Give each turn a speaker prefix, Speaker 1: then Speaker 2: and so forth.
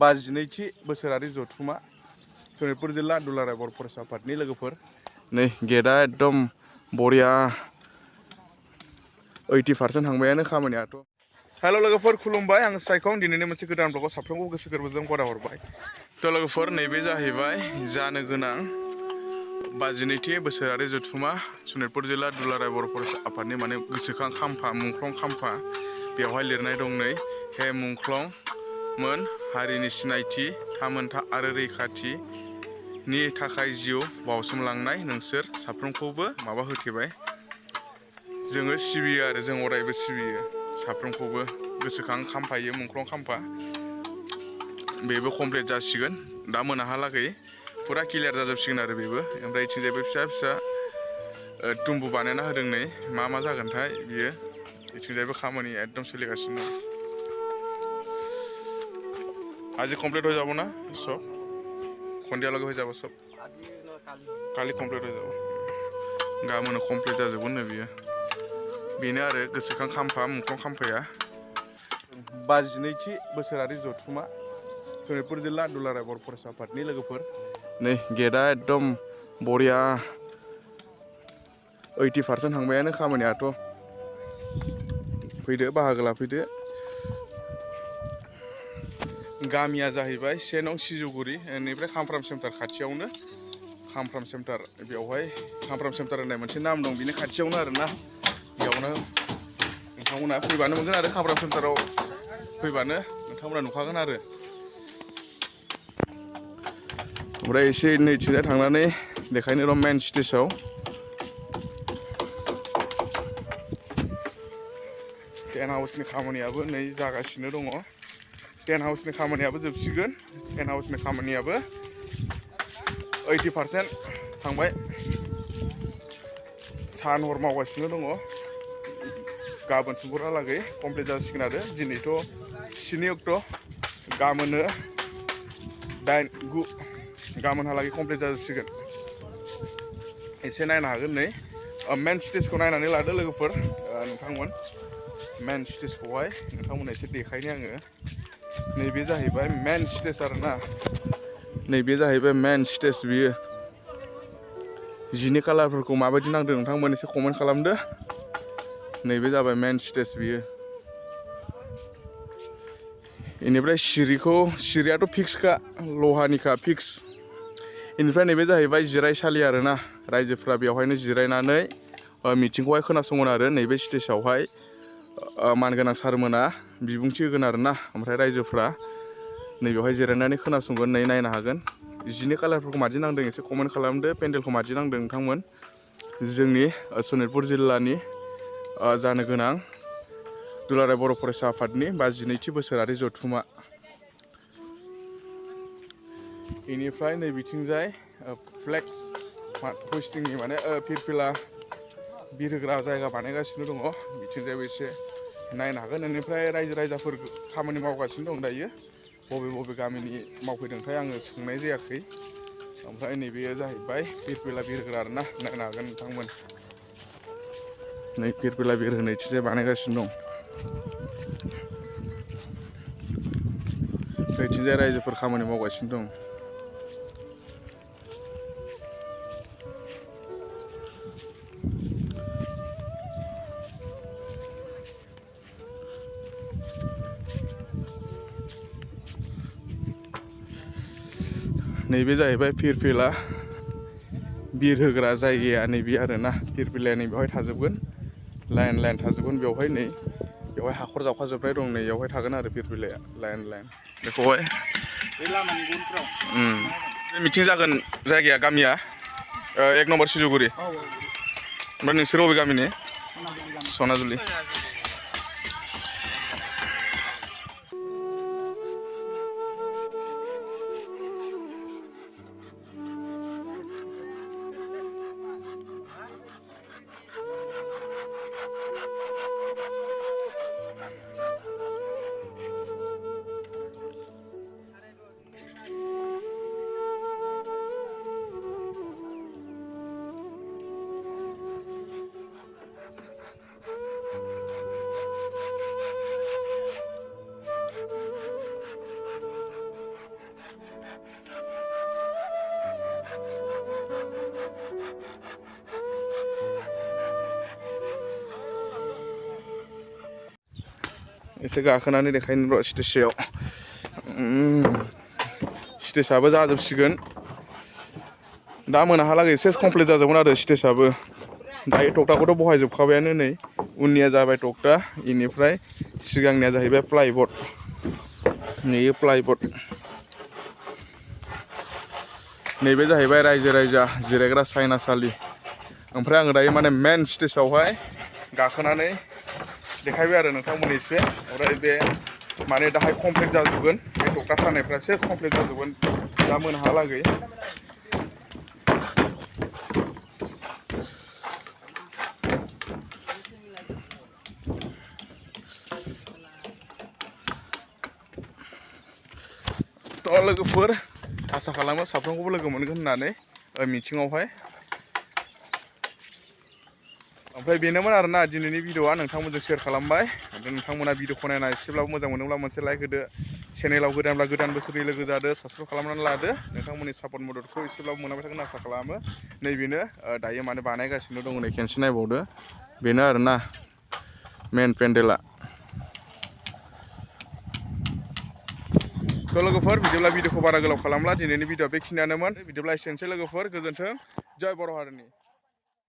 Speaker 1: बाजिनैथि बोसोरारि जथुमा सनितपुर जिल्ला दुलाराय बर' फरायसा आफादनि लोगोफोर नै गेटआ एकदम बरिया 80% थांबायानो खामानियाथ'। हेल' लोगोफोर खुलुमबाय, आं सायखं दिनैनि मोनसे गोदान ब्लगआव साफ्रोमखौ गोसो गोरबोजों बराय हरबाय। थ' लोगोफोर नैबे जाहैबाय जानो गोनां 52थि बोसोरारि जथुमा सनितपुर जिल्ला दुलाराय बर' फरायसा आफादनि माने गोसोखां खाम्फा मुंख्लं खाम्फा बेवहाय लिरनाय दं नै हे मुंख्लं मोन हारिनि सिनायथि थामोनथा आरो रैखाथिनि थाखाय जिउ बावसोमलांनाय नोंसोर साफ्रोमखौबो माबा होथेबाय। जोङो सिबियो आरो जों अरायबो सिबियो साफ्रोमखौबो गोसोखां खाम्फायो मुंख्लं खाम्फा बेबो कमप्लिट जासिगोन दा मोनाहालागै फुरा क्लियार जाजोबसिगोन आरो बेबो। ओमफ्राय इथिंजायबो फिसा फिसा तुम्बु बानायना होदों नै मा जागोनथाय बियो। इथिंजायबो खामानि एकदम सोलिगासिनो दं। आज कमप्लीट हो जाबो ना सब खन्दिया लगे हो जाबो सब काली कमप्लीट हो जाबो गाबोन कमप्लीट जाजोबगोन नो बियो। बेनो आरो गोसोखां खाम्फा मुंख्लं खाम्फाया 52थि बोसोरारि जथुमा सनितपुर जिल्ला दुलाराय बर' फरायसा आफादनि लोगोफोर नै गेटआ एकदम बरिया 80% थांबायानो खामानियाथ'। फैदो बाहागो लाफैदो। गामिया जाहैबाय 1 नं सिजुगुरि बेनिफ्राय खामफ्राम सेन्टार खाथियावनो खामफ्राम सेन्टार बेवहाय खामफ्राम सेन्टार होननाय मोनसे नाम दं बिनि खाथियावनो आरोना। बेयावनो नोंथांमोना फैबानो मोनगोन आरो खामफ्राम सेन्टाराव फैबानो नोंथांमोना नुखागोन आरो। ओमफ्राय एसे नैथिंजाय थांनानै देखायनो र' मेन स्टेजाव टेन्ट हाउसनि खामानियाबो नै जागासिनो दङ। टेन्ट हाउसनि खामानियाबो जोबसिगोन। टेन्ट हाउसनि खामानियाबो 80% थांबाय। सान हर मावगासिनो दङ। गाबोन समफोरहालागै कमप्लिट जासिगोन आरो। दिनैथ' 7 अक्ट' गाबोननो 8, 9 गाबोनहालागै कमप्लिट जाजोबसिगोन। एसे नायनो हागोन नै मेन स्टेजखौ नायनानै लादो लोगोफोर नोंथांमोन। मेन स्टेजखौहाय नोंथांमोना एसे देखायनो आङो। नैबे जाहैबाय मेन स्टेज आरोना। नैबे जाहैबाय मेन स्टेज बियो। जिनि कालारफोरखौ माबायदि नांदों नोंथांमोन एसे कमेन्ट खालामदो। नैबे जाबाय मेन स्टेज बियो। बेनिफ्राय सिरियाथ' फिक्सखा लहानिखा फिक्स। बेनिफ्राय नैबे जाहैबाय जिरायसालि आरोना। रायजोफ्रा बेवहायनो जिरायनानै मिटिंखौहाय खोनासंगोन आरो नैबे स्टेजावहाय मानगोनां सारमोना बिबुंथि होगोन आरोना। ओमफ्राय रायजोफ्रा नैबेवहाय जिरायनानै खोनासंगोन नै नायनो हागोन। जिनि कालारफोरखौ मादि नांदों एसे कमेन्ट खालामदो। पेन्डेलखौ मादि नांदों नोंथांमोन। जोंनि सनितपुर जिल्लानि जानो गोनां दुलाराय बर' फरायसा आफादनि 52थि बोसोरारि जथुमा। बेनिफ्राय नै बिथिंजाय फ्लेक्स हस्टिंनि माने फिरफिला बिरहोग्रा जायगा बानायगासिनो दङ। बिथिंजायबो एसे नायनो हागोन। बेनिफ्राय रायजो राजाफोर खामानि मावगासिनो दं दायो। बबे गामिनि मावफैदोंथाय आङो सोंनाय जायाखै। ओमफ्राय नैबेयो जाहैबाय फिरफिला बिरहोग्रा आरोना। नायनो हागोन नोंथांमोन। नै फिरफिला बिरहोनो इथिंजाय बानायगासिनो दं। बेथिंजाय रायजोफोर खामानि मावगासिनो दं। नैबे जाहैबाय फिरफिला बिरहोग्रा जायगाया नैबे आरोना। फिरफिलाया नैबेवहाय थाजोबगोन लाइन थाजोबगोन। बेवहाय नै बेवहाय हाखर जावखाजोबनाय दं नै बेवहाय थागोन आरो फिरफिलाया लाइन बेखौहाय मिथिं जागोन जायगाया गामिया 1 नम्बर सिजुगुरि। ओमफ्राय नोंसोर बबे गामिनि? सनाजुलि। एसे गाखोनानै देखायनो र' स्टेजआव स्टेजआबो जाजोबसिगोन दा मोनाहालागै सेस कमप्लिट जाजोबगोन आरो स्टेजआबो दायो टक्टाखौथ' बहायजोबखाबायानो नै उननिया जाबाय टक्टा इनिफ्राय सिगांनिया जाहैबाय प्लाइबर्ड नैयो प्लाइबर्ड नैबे जाहैबाय रायजो राजा जिरायग्रा सायनासालि ओमफ्राय आङो दायो माने मेन स्टेजआवहाय गाखोनानै देखायबाय आरो नोंथांमोननो एसे ओमफ्राय बे माने दाहाय कमप्लिट जाजोबगोन बे टक्टा खानायफ्रा सेस कमप्लिट जाजोबगोन दा मोनाहालागै थ' लोगोफोर आसा खालामो साफ्रोमखौबो लोगो मोनगोन होननानै मिटिङावहाय ओमफ्राय बेनोमोन आरोना दिनैनि भिडिअ'आ नोंथांमोनजों शेयार खालामबाय नोंथांमोना भिडिअ'खौ नायना एसेब्लाबो मोजां मोनोब्ला मोनसे लाइक होदो चेनेलाव गोदानब्ला गोदान बोसोरनि लोगो जादो साबस्क्राइब खालामनानै लादो नोंथांमोननि सापर्ट मददखौ एसेब्लाबो मोनबाय थागोन आसा खालामो नैबेनो दायो माने बानायगासिनो दङ नै खेनसे नायबावदो बेनो आरोना मेन पेन्डेला थ' लोगोफोर बिदिब्ला भिडिअ'खौ बारा गोलाव खालामला दिनैनि भिडिअ'आ बेखिनियानोमोन बिदिब्ला एसेनोसै लोगोफोर गोजोन्थों जय बर' हारिनि